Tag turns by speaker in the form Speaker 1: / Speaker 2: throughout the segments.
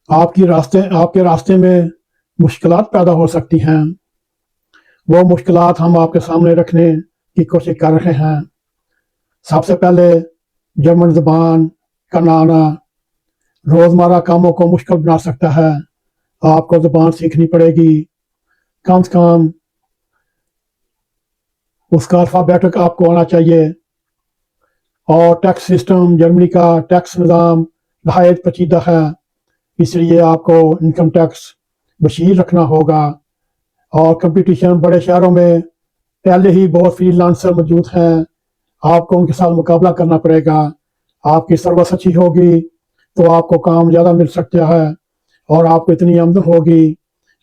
Speaker 1: آپ کے راستے میں مشکلات پیدا ہو سکتی ہیں، وہ مشکلات ہم آپ کے سامنے رکھنے کی کوشش کر رہے ہیں۔ سب سے پہلے جرمن زبان کا نہ آنا روزمرہ کاموں کو مشکل بنا سکتا ہے۔ آپ کو زبان سیکھنی پڑے گی، کم سے کم اس کا الفابیٹک آپ کو آنا چاہیے۔ اور ٹیکس سسٹم، جرمنی کا ٹیکس نظام نہایت پیچیدہ ہے، اس لیے آپ کو انکم ٹیکس بشیر رکھنا ہوگا۔ اور کمپٹیشن بڑے شہروں میں پہلے ہی بہت فری لانسر موجود ہیں، آپ کو ان کے ساتھ مقابلہ کرنا پڑے گا۔ آپ کی سروس اچھی ہوگی تو آپ کو کام زیادہ مل سکتا ہے، اور آپ کو اتنی آمدن ہوگی،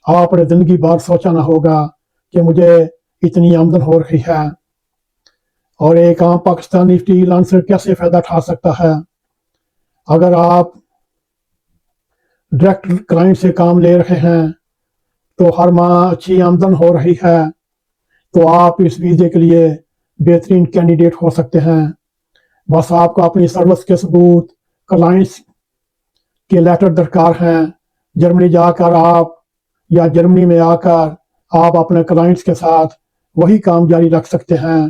Speaker 1: آپ نے زندگی بھر سوچا نہ ہوگا کہ مجھے اتنی آمدن ہو رہی ہے۔ اور ایک عام پاکستانی فری لانسر کیسے فائدہ اٹھا سکتا ہے؟ اگر آپ ڈائریکٹ کلائنٹ سے کام لے رہے ہیں تو ہر ماہ اچھی آمدن ہو رہی ہے، تو آپ اس ویزے کے لیے بہترین کینڈیڈیٹ ہو سکتے ہیں۔ بس آپ کو اپنی سروس کے ثبوت، کلائنٹس کے لیٹر درکار ہیں۔ جرمنی جا کر آپ یا جرمنی میں آ کر آپ اپنے کلائنٹس کے ساتھ وہی کام جاری رکھ سکتے ہیں،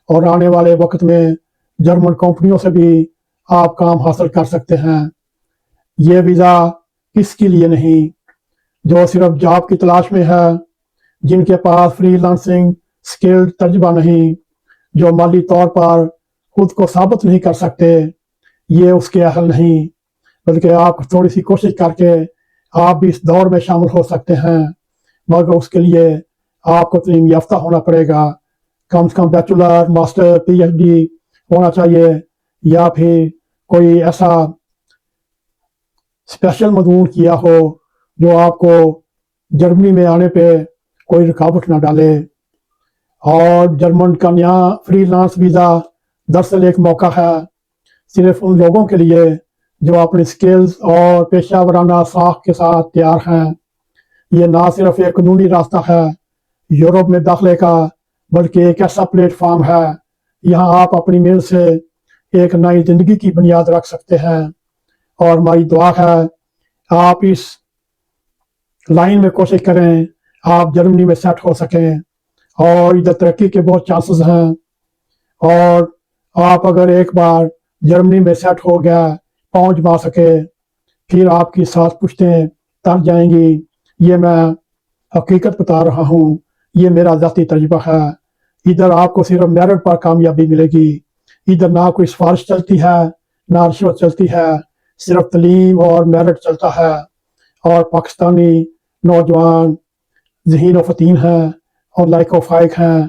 Speaker 1: اور آنے والے وقت میں جرمن کمپنیوں سے بھی آپ کام حاصل کر سکتے ہیں۔ یہ ویزا کس کے لیے نہیں؟ جو صرف جاب کی تلاش میں ہے، جن کے پاس فری لانسنگ سکل تجربہ نہیں، جو مالی طور پر خود کو ثابت نہیں کر سکتے، یہ اس کے اہل نہیں۔ بلکہ آپ تھوڑی سی کوشش کر کے آپ بھی اس دور میں شامل ہو سکتے ہیں، مگر اس کے لیے آپ کو تعلیم یافتہ ہونا پڑے گا۔ کم سے کم bachelor, master, P H D ہونا چاہیے، یا پھر کوئی ایسا اسپیشل مضمون کیا ہو جو آپ کو جرمنی میں آنے پہ کوئی رکاوٹ نہ ڈالے۔ اور جرمن کا نیا فری لانس ویزا دراصل ایک موقع ہے صرف ان لوگوں کے لیے جو اپنی سکلز اور پیشہ ورانہ ساخت کے ساتھ تیار ہیں۔ یہ نہ صرف ایک قانونی راستہ ہے یورپ میں داخلے کا، بلکہ ایک ایسا پلیٹ فارم ہے یہاں آپ اپنی محنت سے ایک نئی زندگی کی بنیاد رکھ سکتے ہیں۔ اور ہماری دعا ہے آپ اس لائن میں کوشش کریں، آپ جرمنی میں سیٹ ہو سکیں، اور ادھر ترقی کے بہت چانسز ہیں۔ اور آپ اگر ایک بار جرمنی میں سیٹ ہو گیا، پہنچ پا سکے، پھر آپ کی ساتھ پشتیں تر جائیں گی۔ یہ میں حقیقت بتا رہا ہوں، یہ میرا ذاتی تجربہ ہے۔ ادھر آپ کو صرف میرٹ پر کامیابی ملے گی، ادھر نہ کوئی سفارش چلتی ہے، نہ رشوت چلتی ہے، صرف تعلیم اور میرٹ چلتا ہے۔ اور پاکستانی نوجوان ذہین و فطین ہیں اور لائق و فائق ہیں،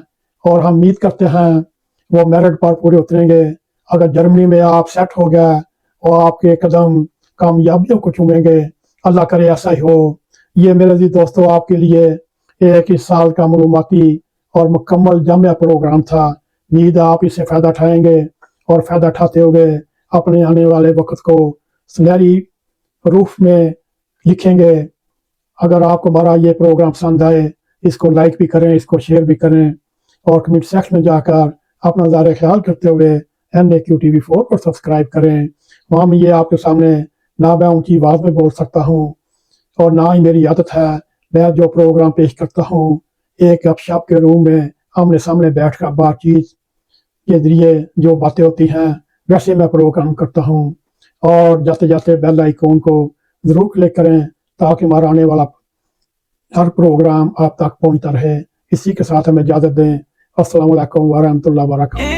Speaker 1: اور ہم امید کرتے ہیں وہ میرٹ پر پورے اتریں گے۔ اگر جرمنی میں آپ سیٹ ہو گئے اور آپ کے قدم کامیابیوں کو چومیں گے، اللہ کرے ایسا ہی ہو۔ یہ میرے عزیز دوستو آپ کے لیے ایک اس سال کا معلوماتی اور مکمل جامع پروگرام تھا۔ امید ہے آپ اس سے فائدہ اٹھائیں گے، اور فائدہ اٹھاتے ہوئے اپنے آنے والے وقت کو سنہری روح میں لکھیں گے۔ اگر آپ کو ہمارا یہ پروگرام پسند آئے، اس کو لائک بھی کریں، اس کو شیئر بھی کریں، اور کمنٹ سیکشن میں جا کر اپنا ظاہر خیال کرتے ہوئے NAQ TV4 کو سبسکرائب کریں۔ وہاں میں یہ آپ کے سامنے نہ میں اونچی آواز میں بول سکتا ہوں، اور نہ ہی میری عادت ہے میں جو پروگرام پیش کرتا ہوں ایک گپ شپ کے روم میں آمنے سامنے بیٹھ کر بات چیت کے ذریعے جو باتیں ہوتی ہیں ویسے میں پروگرام کرتا ہوں۔ اور جاتے جاتے بیل آئیکن کو ضرور کلک کریں تاکہ ہمارا آنے والا ہر پروگرام آپ تک پہنچتا رہے۔ اسی کے ساتھ ہمیں اجازت دیں۔ السلام علیکم ورحمۃ اللہ وبرکاتہ۔